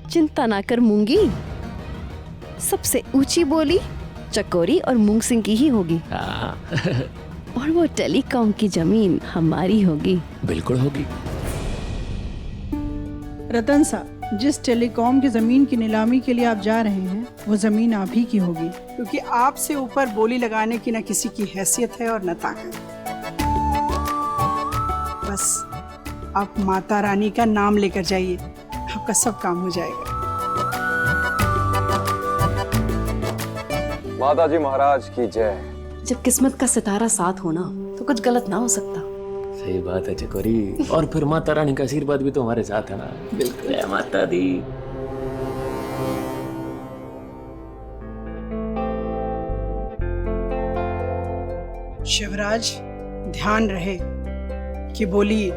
चिंता ना कर मूंगी, सबसे ऊंची बोली चकोरी और मूंग सिंह की ही होगी। और वो टेलीकॉम की जमीन हमारी होगी। बिल्कुल होगी। रतन साहब, जिस टेलीकॉम की जमीन की नीलामी के लिए आप जा रहे हैं वो जमीन आप ही की होगी, क्योंकि आपसे ऊपर बोली लगाने की न किसी की हैसियत है और न ताकत। बस आप माता रानी का नाम लेकर जाइए, आपका सब काम हो जाएगा। माता जी महाराज की जय। जब किस्मत का सितारा साथ हो ना तो कुछ गलत ना हो सकता। सही बात है चकोरी। और फिर माता रानी का आशीर्वाद भी तो हमारे साथ है ना। बिल्कुल है माता दी। शिवराज, ध्यान रहे कि बोली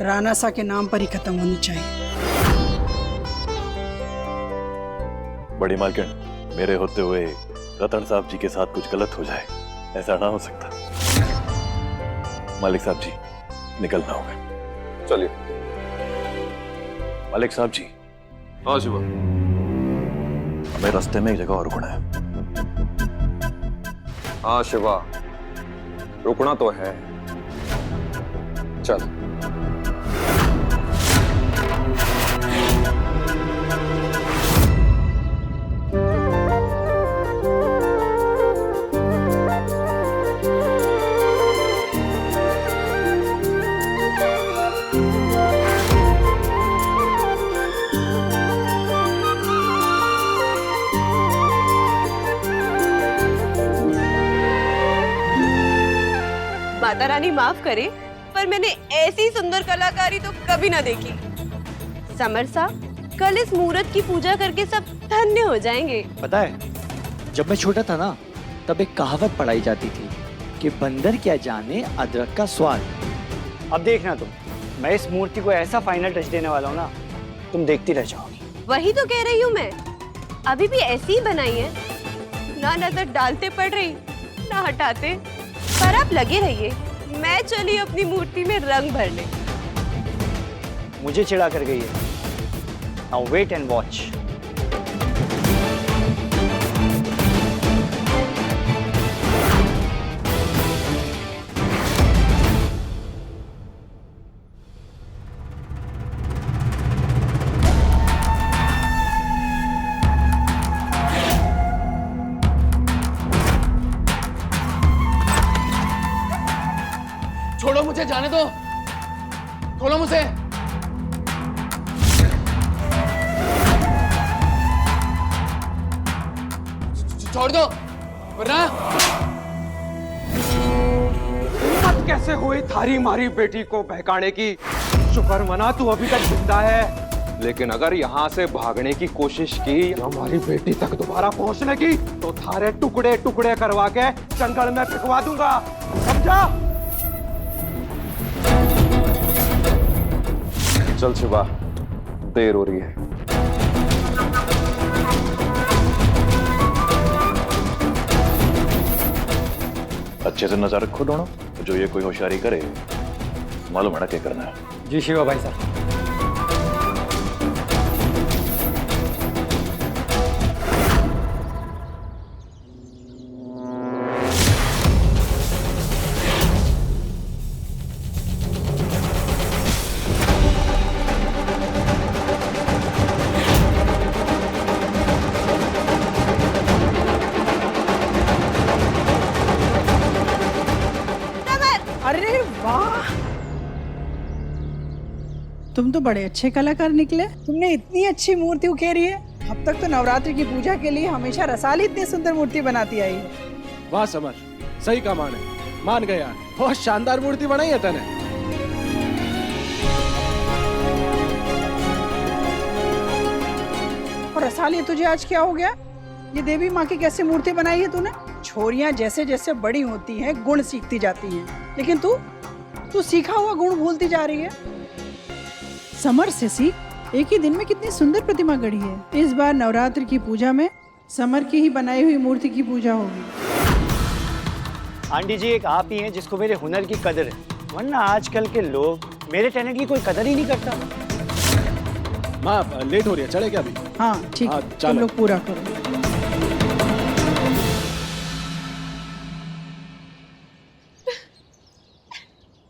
राणा सा के नाम पर ही खत्म होनी चाहिए। बड़ी मालकिन, मेरे होते हुए रतन साहब जी के साथ कुछ गलत हो जाए, ऐसा ना हो सकता। मालिक साहब जी, निकलना होगा। चलिए। मालिक साहब जी। हाँ शिवा। हमें रास्ते में एक जगह और रुकना है। हाँ शिवा, रुकना तो है। चल। माता रानी माफ करे, पर मैंने ऐसी सुंदर कलाकारी तो कभी ना देखी। समर साहब, कल इस मुहूर्त की पूजा करके सब धन्य हो जाएंगे। पता है, जब मैं छोटा था ना, तब एक कहावत पढ़ाई जाती थी कि बंदर क्या जाने अदरक का स्वाद। अब देखना तुम, मैं इस मूर्ति को ऐसा फाइनल टच देने वाला हूँ ना, तुम देखती रह जाओगी। वही तो कह रही हूँ मैं, अभी भी ऐसी ही बनाई है, ना नजर डालते पड़ रही ना हटाते। पर आप लगे रहिए, मैं चली अपनी मूर्ति में रंग भरने। मुझे चिढ़ा कर गई है। Now wait and watch. छोड़ो मुझे, जाने दो। खोलो मुझे। छोड़ दो वरना। हिम्मत कैसे हुई थारी मारी बेटी को बहकाने की? शुक्र मना तू अभी तक जिंदा है, लेकिन अगर यहाँ से भागने की कोशिश की, हमारी बेटी तक दोबारा पहुँचने की, तो थारे टुकड़े टुकड़े करवा के जंगल में फेंकवा दूंगा, समझा? चल शिवा, देर हो रही है। अच्छे से नजर रखो दोनों, जो ये कोई होशियारी करे मालूम है ना क्या करना है। जी शिवा भाई साहब। अरे वाह, तुम तो बड़े अच्छे कलाकार निकले। तुमने इतनी अच्छी मूर्ति उकेरी है। अब तक तो नवरात्रि की पूजा के लिए हमेशा रसाली इतनी सुंदर मूर्ति बनाती आई है। वाह समर, सही का मान गया। बहुत शानदार मूर्ति बनाई है तने। और रसाली, तुझे आज क्या हो गया? ये देवी माँ की कैसे मूर्ति बनाई है तूने? छोरियां जैसे जैसे बड़ी होती हैं गुण सीखती जाती हैं, लेकिन तू सीखा हुआ गुण भूलती जा रही है। समर से सीख, एक ही दिन में कितनी सुंदर प्रतिमा गढ़ी है। इस बार नवरात्र की पूजा में समर की ही बनाई हुई मूर्ति की पूजा होगी। आंटी जी, एक आप ही हैं जिसको मेरे हुनर की कदर है, वरना आजकल के लोग मेरे टैलेंट की कोई कदर ही नहीं करता। माँ लेट हो रही है, चले क्या अभी? हाँ ठीक हाँ, है, तुम चलो। लोग पूरा करो।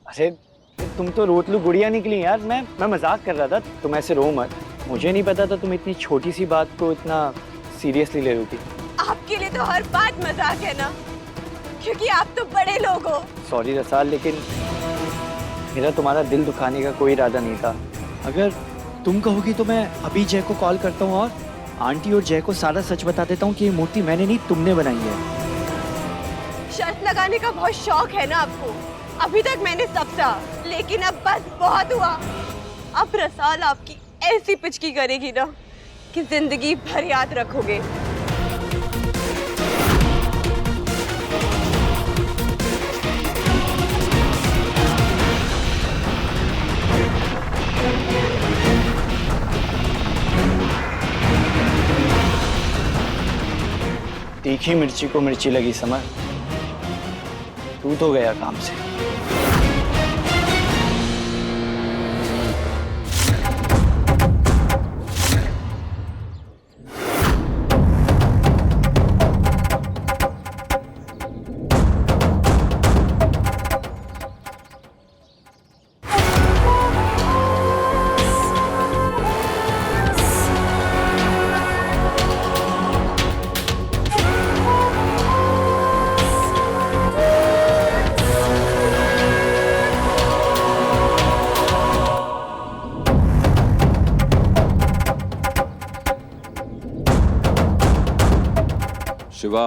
अरे तुम तो रोतलू गुड़िया निकली यार। मैं मजाक कर रहा था, तुम ऐसे रो मत। मुझे नहीं पता था तुम इतनी छोटी सी बात को इतना सीरियसली ले रही थी। आपके लिए तो हर बात मजाक है ना, क्योंकि आप तो बड़े लोग हो। सॉरी रसाल, लेकिन मेरा तुम्हारा दिल दुखाने का कोई इरादा नहीं था। अगर तुम कहोगी तो मैं अभी जय को कॉल करता हूँ और आंटी और जय को सारा सच बता देता हूँ कि ये मूर्ति मैंने नहीं, तुमने बनाई है। शर्त लगाने का बहुत शौक है ना आपको। अभी तक मैंने सब सहा, लेकिन अब बस बहुत हुआ। अब रसाल आपकी ऐसी पिचकी करेगी ना कि जिंदगी भर याद रखोगे। तीखी मिर्ची को मिर्ची लगी समर, तू तो गया काम से। शिवा,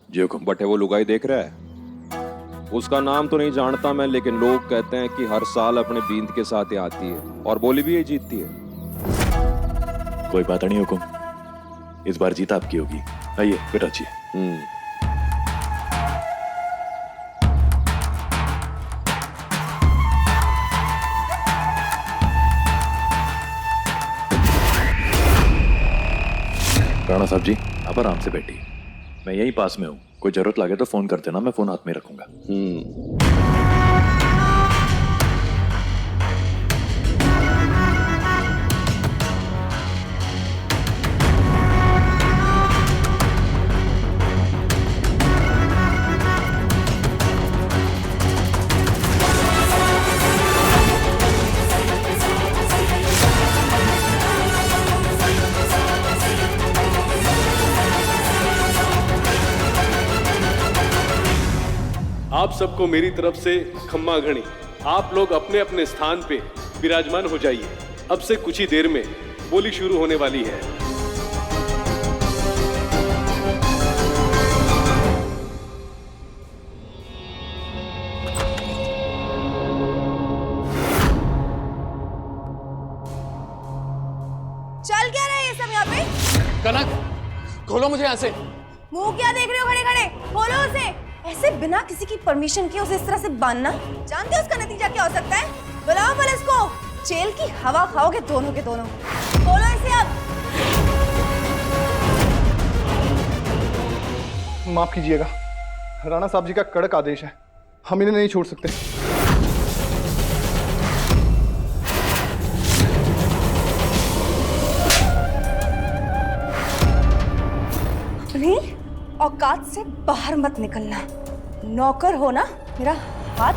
जी हुकुम। बटे वो लुगाई देख रहा है? उसका नाम तो नहीं जानता मैं, लेकिन लोग कहते हैं कि हर साल अपने बींद के साथ ही आती है और बोली भी ये जीतती है। कोई बात नहीं हुकुम, इस बार जीत आपकी होगी। आइए फिर अच्छी। राणा साहब जी, आप आराम से बैठिए, मैं यहीं पास में हूँ। कोई जरूरत लगे तो फोन कर देना, मैं फोन हाथ में रखूंगा। आप सबको मेरी तरफ से खम्मा घड़ी। आप लोग अपने अपने स्थान पे विराजमान हो जाइए। अब से कुछ ही देर में बोली शुरू होने वाली है। चल क्या रहा है ये सब यहाँ पे? कनक, खोलो मुझे यहाँ से। मुंह क्या देख रहे हो खड़े खड़े? खोलो उसे। ऐसे बिना किसी की परमिशन के उसे इस तरह से बांधना, जानते हो उसका नतीजा क्या हो सकता है? बुलाओ पुलिस को। जेल की हवा खाओगे दोनों के दोनों। खोलो इसे अब। माफ कीजिएगा, राणा साहब जी का कड़क आदेश है, हम इन्हें नहीं छोड़ सकते। अपनी औकात से बाहर मत निकलना। नौकर हो ना, मेरा हाथ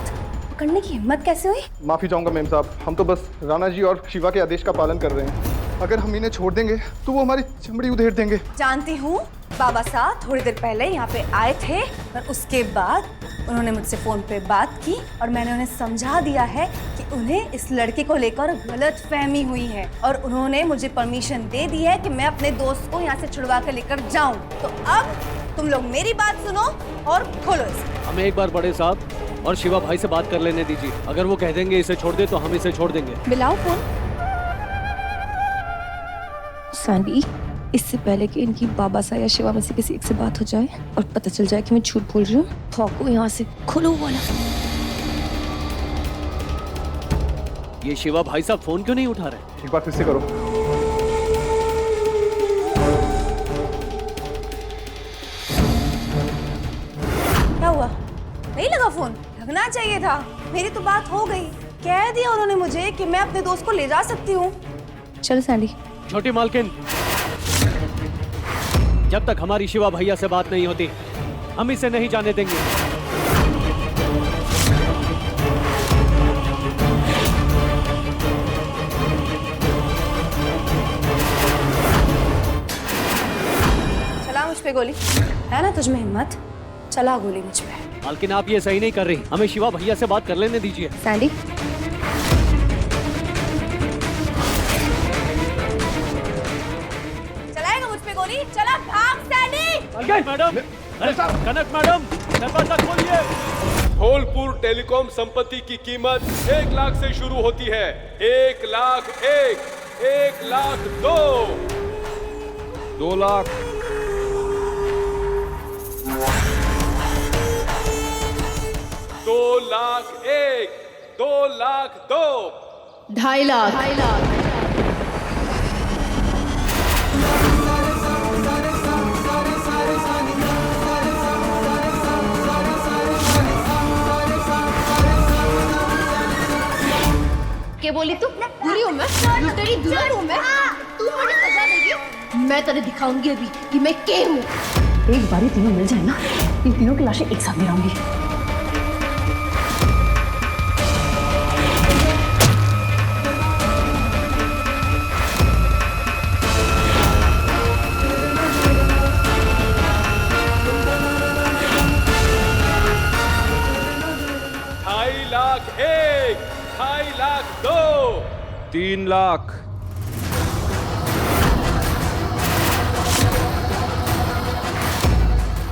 पकड़ने की हिम्मत कैसे हुई? माफी चाहूंगा मेम साहब, हम तो बस राणा जी और शिवा के आदेश का पालन कर रहे हैं। अगर हम इन्हें छोड़ देंगे तो वो हमारी चमड़ी उधेड़ देंगे। जानती हूँ, बाबा साहब थोड़ी देर पहले यहाँ पे आए थे और उसके बाद उन्होंने मुझसे फोन पे बात की और मैंने उन्हें समझा दिया है कि उन्हें इस लड़के को लेकर गलत फहमी हुई है और उन्होंने मुझे परमिशन दे दी है कि मैं अपने दोस्त को यहाँ से छुड़वा कर लेकर जाऊँ। तो अब तुम लोग मेरी बात सुनो और खोलो इसे। हमें एक बार बड़े साहब और शिवा भाई से बात कर लेने दीजिए। अगर वो कह देंगे इसे छोड़ दे तो हम इसे छोड़ देंगे। मिलाओ फोन। सैंडी, इससे पहले कि इनकी बाबा सा या शिवा में से किसी एक से बात हो जाए और पता चल जाए कि मैं झूठ बोल रही हूँ, ठोको यहाँ से। खोलो वाला। ये शिवा भाई साहब फोन क्यों नहीं उठा रहे? एक बार फिर से करो। क्या हुआ? नहीं लगा फोन? लगना चाहिए था। मेरी तो बात हो गई। कह दिया उन्होंने मुझे कि मैं अपने दोस्त को ले जा सकती हूँ। चलो सैंडी। छोटी मालकिन, जब तक हमारी शिवा भैया से बात नहीं होती हम इसे नहीं जाने देंगे। चला मुझ पे गोली, है ना तुझ में हिम्मत? चला गोली मुझ पे। मालकिन आप ये सही नहीं कर रही, हमें शिवा भैया से बात कर लेने दीजिए। सैंडी, चलाएगा मुझ पे गोली? चला भाग सैंडी। मैडम, अरे कनक मैडम, दरवाजा खोलिए। धौलपुर टेलीकॉम संपत्ति की कीमत 1 लाख से शुरू होती है। 1 लाख 1 लाख 2 लाख 2 लाख 2 लाख 2 2.5 लाख। क्या बोली तू? बुरी हूँ मैं? तेरी दुल्हन हूँ मैं? तू मुझे सजा देगी? मैं तेरे दिखाऊंगी अभी कि मैं क्या हूँ। एक बार ये तीनों मिल जाए ना, इन तीनों की लाशें एक साथ गिराऊंगी। लाख 2.5 लाख 3 लाख।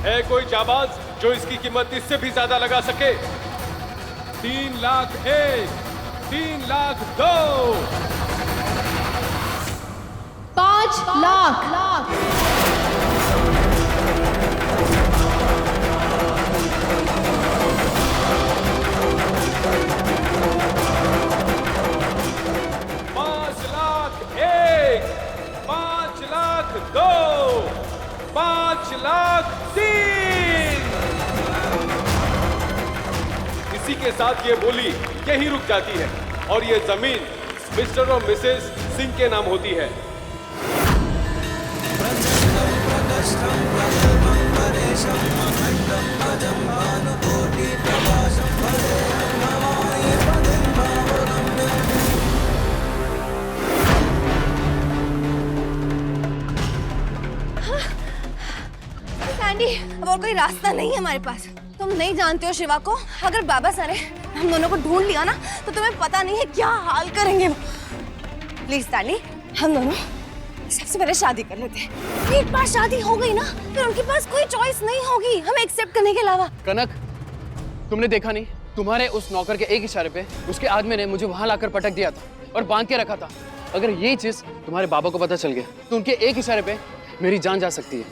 है कोई जाबाज जो इसकी कीमत इससे भी ज्यादा लगा सके? 3 लाख 3 लाख 2 5 लाख। इसी के साथ ये बोली यही रुक जाती है और ये जमीन मिस्टर और मिसेस सिंह के नाम होती है। सैंडी, अब और कोई रास्ता नहीं है हमारे पास। तुम नहीं जानते हो शिवा को। अगर बाबा सारे हम दोनों को ढूंढ लिया ना तो तुम्हें पता नहीं है क्या हाल करेंगे वो। प्लीज सैंडी, हम दोनों सबसे पहले शादी कर लेते हैं। एक बार शादी हो गई ना फिर उनके पास कोई चॉइस नहीं होगी हमें एक्सेप्ट करने के अलावा। कनक, तुमने देखा नहीं, तुम्हारे उस नौकर के एक इशारे पे उसके आदमी ने मुझे वहां लाकर पटक दिया था और बांध के रखा था। अगर ये चीज तुम्हारे बाबा को पता चल गया तो उनके एक इशारे पे मेरी जान जा सकती है।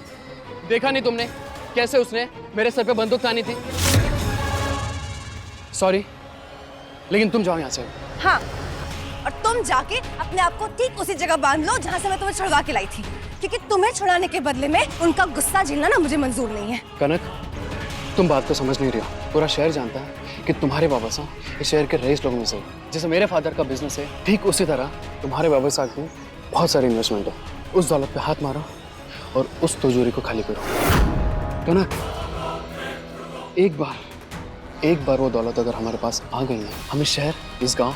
देखा नहीं तुमने कैसे उसने मेरे सर पे बंदूक तानी थी? सॉरी, लेकिन तुम जाओ यहाँ से। हाँ, और तुम जाके अपने आप को ठीक उसी जगह बांध लो जहाँ से मैं तुम्हें छुड़वा के लाई थी, क्योंकि तुम्हें छुड़ाने के बदले में उनका गुस्सा झेलना ना मुझे मंजूर नहीं है। कनक, तुम बात को समझ नहीं रही हो। पूरा शहर जानता है कि तुम्हारे बाबा साहब इस शहर के रईस लोगों में से, जैसे मेरे फादर का बिजनेस है ठीक उसी तरह तुम्हारे बाबा साहब की बहुत सारी इन्वेस्टमेंट है। उस दौलत पे हाथ मारो और उस तिजोरी को खाली करो। कनक, एक बार वो दौलत अगर हमारे पास आ गई है, हम इस शहर, इस गांव,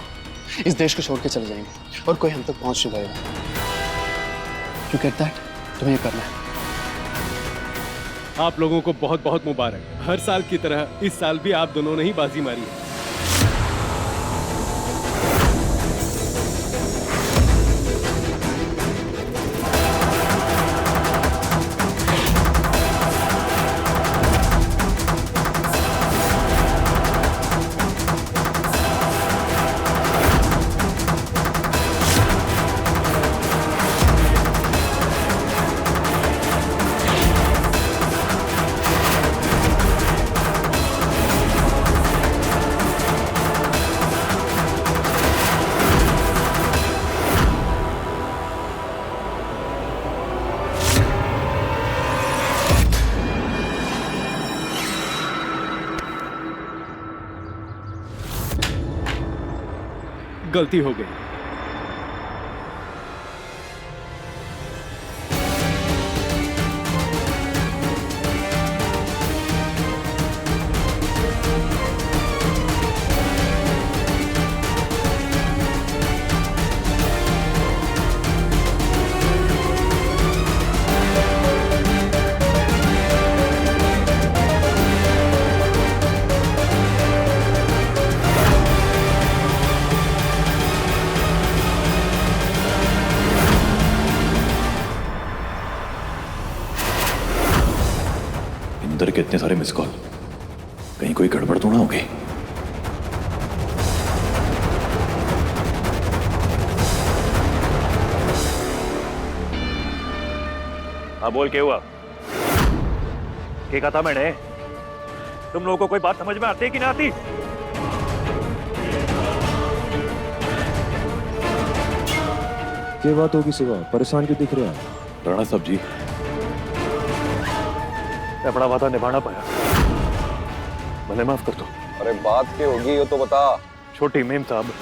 इस देश को छोड़ के चले जाएंगे और कोई हम तक पहुंच नहीं पाएगा। You get that? तुम्हें ये करना है। आप लोगों को बहुत बहुत मुबारक। हर साल की तरह इस साल भी आप दोनों ने ही बाजी मारी है। गलती हो गई। के इतने सारे मिस कॉल, कहीं कोई गड़बड़ तो ना हो गई? हाँ बोल, क्या हुआ? क्या कहा था मैंने? तुम लोगों को कोई बात समझ में आती है कि ना आती? क्या बात होगी शिवा, परेशान क्यों दिख रहे हैं? राणा साहब जी, मैं अपना वादा निभाना पाया, भले माफ कर दो। अरे बात क्या होगी ये तो बता। छोटी मेम साहब,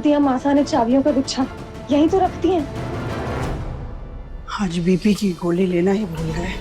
दिया मासा ने चाबियों का गुच्छा, यहीं तो रखती हैं। आज बीपी की गोली लेना ही भूल गए।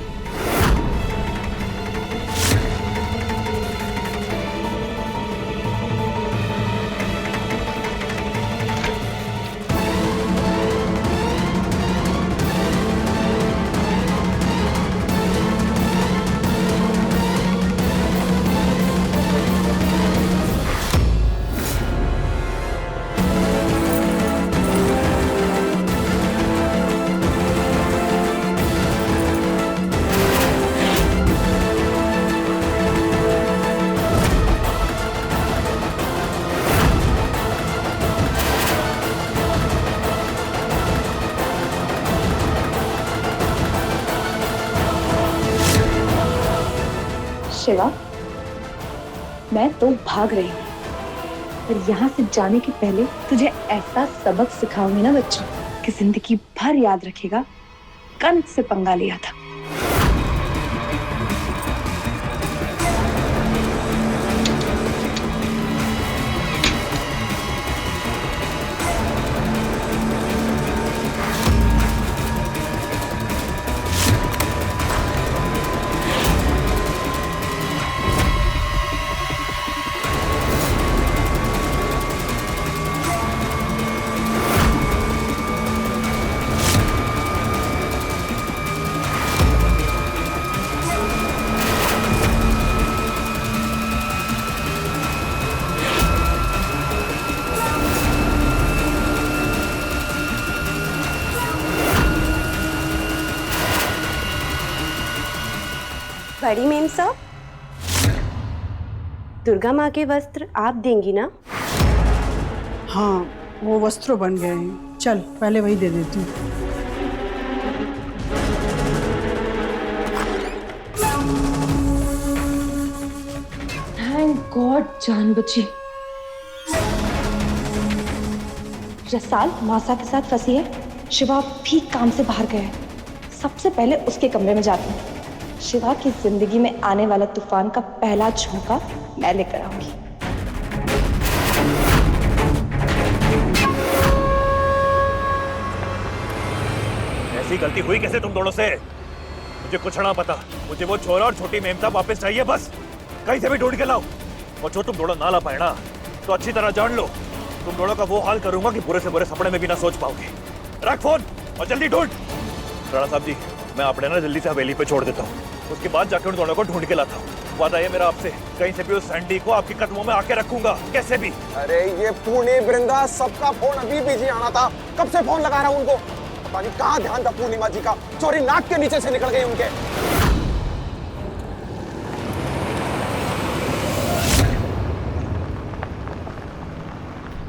शिवा, मैं तो भाग रही हूँ, पर यहाँ से जाने के पहले तुझे ऐसा सबक सिखाऊंगी ना बच्चों कि जिंदगी भर याद रखेगा कंस से पंगा लिया था। बड़ी मेम साहब, दुर्गा माँ के वस्त्र आप देंगी ना? हाँ, वो वस्त्र बन गए हैं। चल पहले वही दे देती हूँ। थैंक गॉड जान बची। रसाल मासा के साथ फंसी है, शिवा भी काम से बाहर गया है। सबसे पहले उसके कमरे में जाती हूँ। शिवा की जिंदगी में आने वाला तूफान का पहला झोंका मैं लेकर आऊंगी। ऐसी गलती हुई कैसे तुम दोनों से? मुझे कुछ ना पता, मुझे वो छोरा और छोटी मेम साहब वापस चाहिए, बस कहीं से भी ढूंढ के लाओ। और जो तुम दोनों ना ला पाए ना, तो अच्छी तरह जान लो, तुम दोनों का वो हाल करूंगा कि बुरे से बुरे सपने में भी ना सोच पाओगे। रख फोन और जल्दी ढूंढ। राणा साहब जी, मैं अपने ना जल्दी से हवेली पे छोड़ देता हूँ, उसके बाद जाके उन दोनों को ढूंढ के लाता हूँ। वादा है मेरा आपसे, कहीं से भी उस सैंडी को आपके कदमों में आके रखूंगा, कैसे भी। अरे ये पुणे वृंदा, सबका फोन अभी बिजी आना था, कब से फोन लगा रहा हूँ उनको। पता नहीं कहाँ ध्यान था पूर्णिमा जी का, चोरी नाक के नीचे से निकल गई उनके।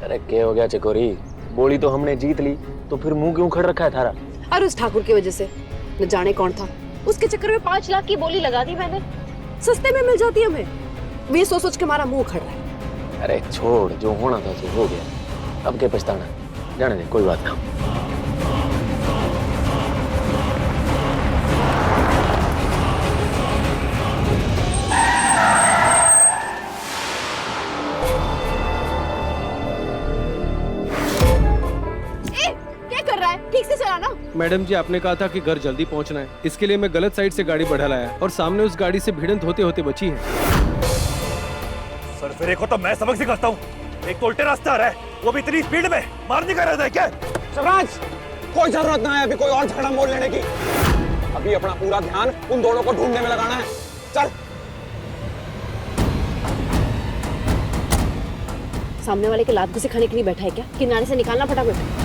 अरे क्या हो गया चकोरी? बोली तो हमने जीत ली, तो फिर मुंह क्यों खड़ रखा है थारा? और उस ठाकुर की वजह से न जाने कौन था, उसके चक्कर में 5 लाख की बोली लगा दी मैंने। सस्ते में मिल जाती हमें, वे सोच सोच के हमारा मुंह खड़ रहा है। अरे छोड़, जो होना था सो हो गया, अब क्या पछताना, जाने दे, कोई बात ना। मैडम जी आपने कहा था कि घर जल्दी पहुंचना है, इसके लिए मैं गलत साइड से गाड़ी बढ़ा लाया और सामने उस गाड़ी से भिड़ंत होते होते बची है। सरफेरे को तो मैं सबक सिखाता हूँ। एक तो उल्टे रास्ते आ रहा है, वो भी इतनी स्पीड में, मारने का रहता है क्या? शिवराज, कोई जरूरत ना है अभी कोई और झगड़ा मोड़ लेने की। अभी अपना पूरा ध्यान उन दोनों को ढूंढने में लगाना है। चल। सामने वाले के लात घुसे खाने के लिए बैठा है क्या? किनारे से निकालना फटाफट।